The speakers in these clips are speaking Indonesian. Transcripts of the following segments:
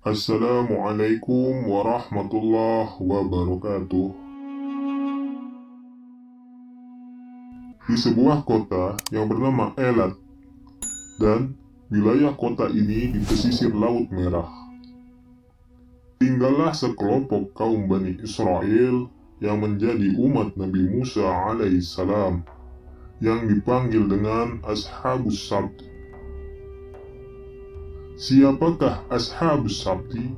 Assalamualaikum warahmatullahi wabarakatuh. Di sebuah kota yang bernama Elat, dan wilayah kota ini di pesisir Laut Merah, tinggallah sekelompok kaum Bani Israel yang menjadi umat Nabi Musa alaihissalam, yang dipanggil dengan Ashabus Sabti. Siapakah Ashabus Sabti?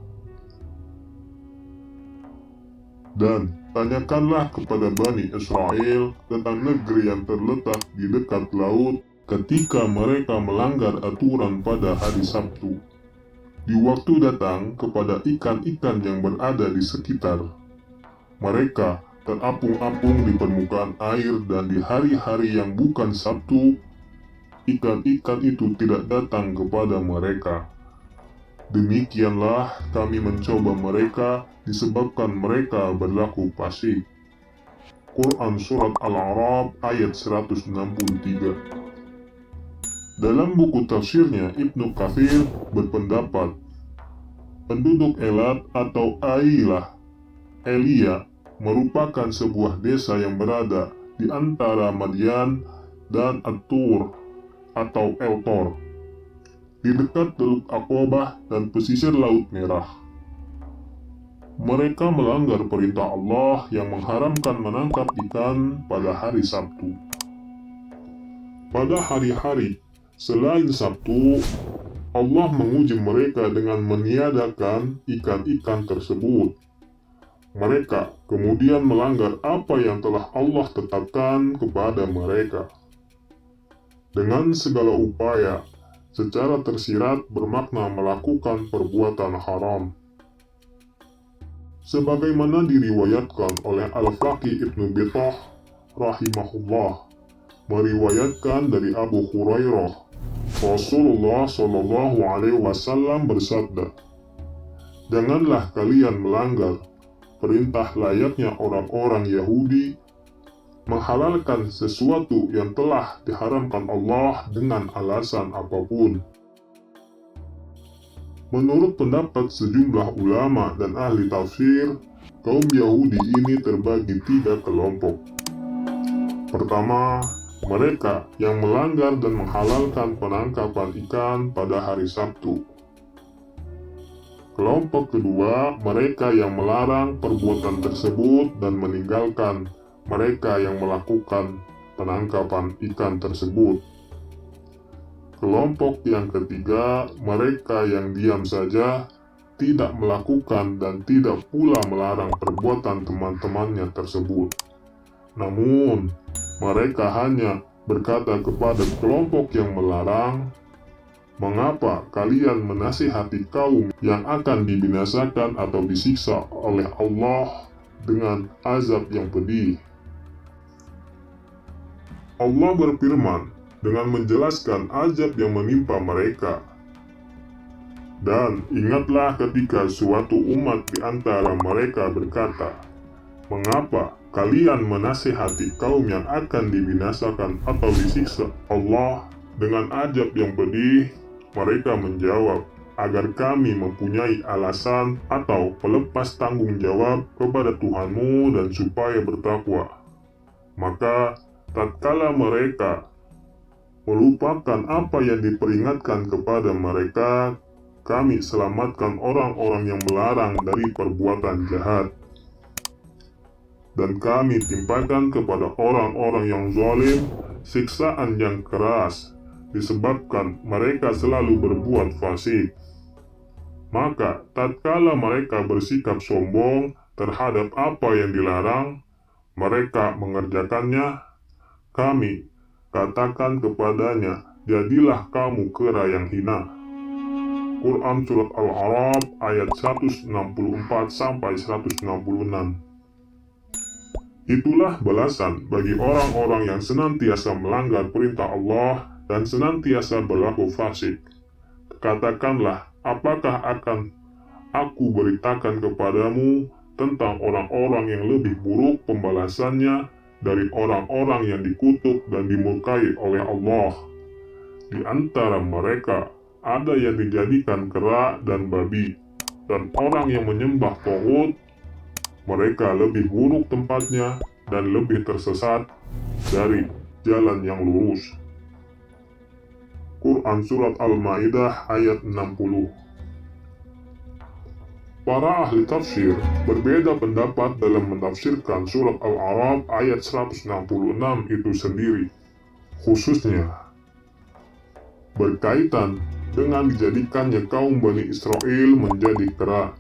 Dan tanyakanlah kepada Bani Israel tentang negeri yang terletak di dekat laut ketika mereka melanggar aturan pada hari Sabtu. Di waktu datang kepada ikan-ikan yang berada di sekitar. Mereka terapung-apung di permukaan air, dan di hari-hari yang bukan Sabtu, ikan-ikan itu tidak datang kepada mereka. Demikianlah kami mencoba mereka disebabkan mereka berlaku fasik. Quran Surat Al-A'raf ayat 163. Dalam buku tafsirnya, Ibnu Katsir berpendapat, penduduk Elat atau Ailah, Elia, merupakan sebuah desa yang berada di antara Madian dan At-Tur atau El-Tor, di dekat Teluk Aqabah dan pesisir Laut Merah. Mereka melanggar perintah Allah yang mengharamkan menangkap ikan pada hari Sabtu. Pada hari-hari selain Sabtu, Allah menguji mereka dengan meniadakan ikan-ikan tersebut. Mereka kemudian melanggar apa yang telah Allah tetapkan kepada mereka. Dengan segala upaya, secara tersirat bermakna melakukan perbuatan haram. Sebagaimana diriwayatkan oleh Al-Faqih Ibnu Battah rahimahullah, meriwayatkan dari Abu Hurairah, Rasulullah Shallallahu Alaihi Wasallam bersabda, "Janganlah kalian melanggar perintah layaknya orang-orang Yahudi menghalalkan sesuatu yang telah diharamkan Allah dengan alasan apapun." Menurut pendapat sejumlah ulama dan ahli tafsir, kaum Yahudi ini terbagi 3 kelompok. Pertama, mereka yang melanggar dan menghalalkan penangkapan ikan pada hari Sabtu. Kelompok kedua, mereka yang melarang perbuatan tersebut dan meninggalkan mereka yang melakukan penangkapan ikan tersebut. Kelompok yang ketiga, mereka yang diam saja, tidak melakukan dan tidak pula melarang perbuatan teman-temannya tersebut. Namun, mereka hanya berkata kepada kelompok yang melarang, "Mengapa kalian menasihati kaum yang akan dibinasakan atau disiksa oleh Allah dengan azab yang pedih?" Allah berfirman dengan menjelaskan azab yang menimpa mereka. Dan ingatlah ketika suatu umat di antara mereka berkata, "Mengapa kalian menasihati kaum yang akan dibinasakan atau disiksa Allah dengan azab yang pedih?" Mereka menjawab, "Agar kami mempunyai alasan atau pelepas tanggung jawab kepada Tuhanmu dan supaya bertakwa." Maka tatkala mereka melupakan apa yang diperingatkan kepada mereka, kami selamatkan orang-orang yang melarang dari perbuatan jahat. Dan kami timpakan kepada orang-orang yang zalim siksaan yang keras, disebabkan mereka selalu berbuat fasik. Maka tatkala mereka bersikap sombong terhadap apa yang dilarang, mereka mengerjakannya, kami katakan kepadanya, "Jadilah kamu kera yang hina." Quran Surat Al-A'raf ayat 164-166. Itulah balasan bagi orang-orang yang senantiasa melanggar perintah Allah dan senantiasa berlaku fasik. Katakanlah, apakah akan aku beritakan kepadamu tentang orang-orang yang lebih buruk pembalasannya dari orang-orang yang dikutuk dan dimurkai oleh Allah? Di antara mereka ada yang dijadikan kera dan babi, dan orang yang menyembah Taghut, mereka lebih buruk tempatnya dan lebih tersesat dari jalan yang lurus. Quran Surat Al-Ma'idah ayat 60. Para ahli tafsir berbeda pendapat dalam menafsirkan surat Al-A'raf ayat 166 itu sendiri, khususnya berkaitan dengan dijadikannya kaum Bani Israel menjadi kera.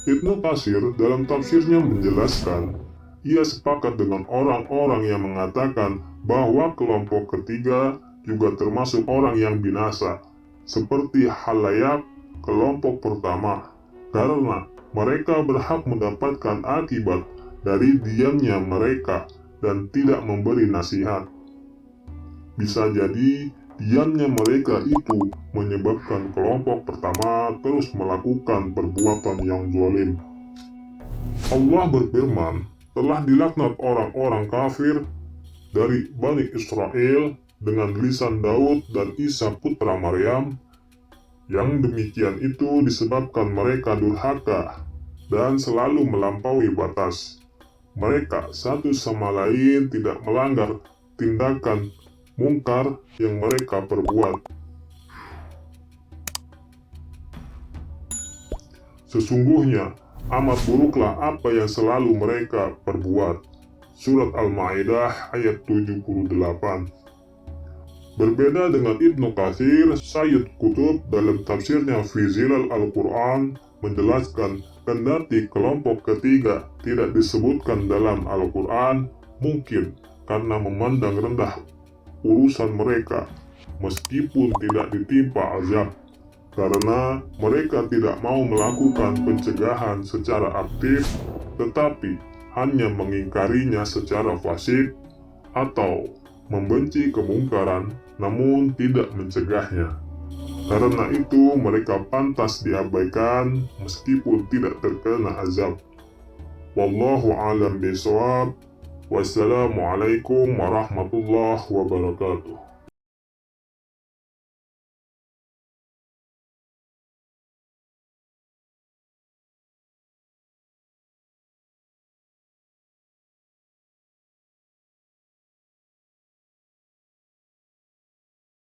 Ibnu Katsir dalam tafsirnya menjelaskan, ia sepakat dengan orang-orang yang mengatakan bahwa kelompok ketiga juga termasuk orang yang binasa, seperti halayak kelompok pertama, karena mereka berhak mendapatkan akibat dari diamnya mereka dan tidak memberi nasihat. Bisa jadi diamnya mereka itu menyebabkan kelompok pertama terus melakukan perbuatan yang zalim. Allah berfirman, telah dilaknat orang-orang kafir dari Bani Israel dengan lisan Daud dan Isa putra Maryam. Yang demikian itu disebabkan mereka durhaka dan selalu melampaui batas. Mereka satu sama lain tidak melanggar tindakan mungkar yang mereka perbuat. Sesungguhnya amat buruklah apa yang selalu mereka perbuat. Surat Al-Ma'idah ayat 78. Berbeda dengan Ibnu Katsir, Sayyid Qutb dalam tafsirnya Fi Zilal Al-Quran menjelaskan, kendati kelompok ketiga tidak disebutkan dalam Al-Quran, mungkin karena memandang rendah urusan mereka, meskipun tidak ditimpa azab, karena mereka tidak mau melakukan pencegahan secara aktif, tetapi hanya mengingkarinya secara fasik, atau membenci kemungkaran namun tidak mencegahnya. Karena itu mereka pantas diabaikan meskipun tidak terkena azab. Wallahu a'lam bishawab. Wassalamualaikum warahmatullahi wabarakatuh.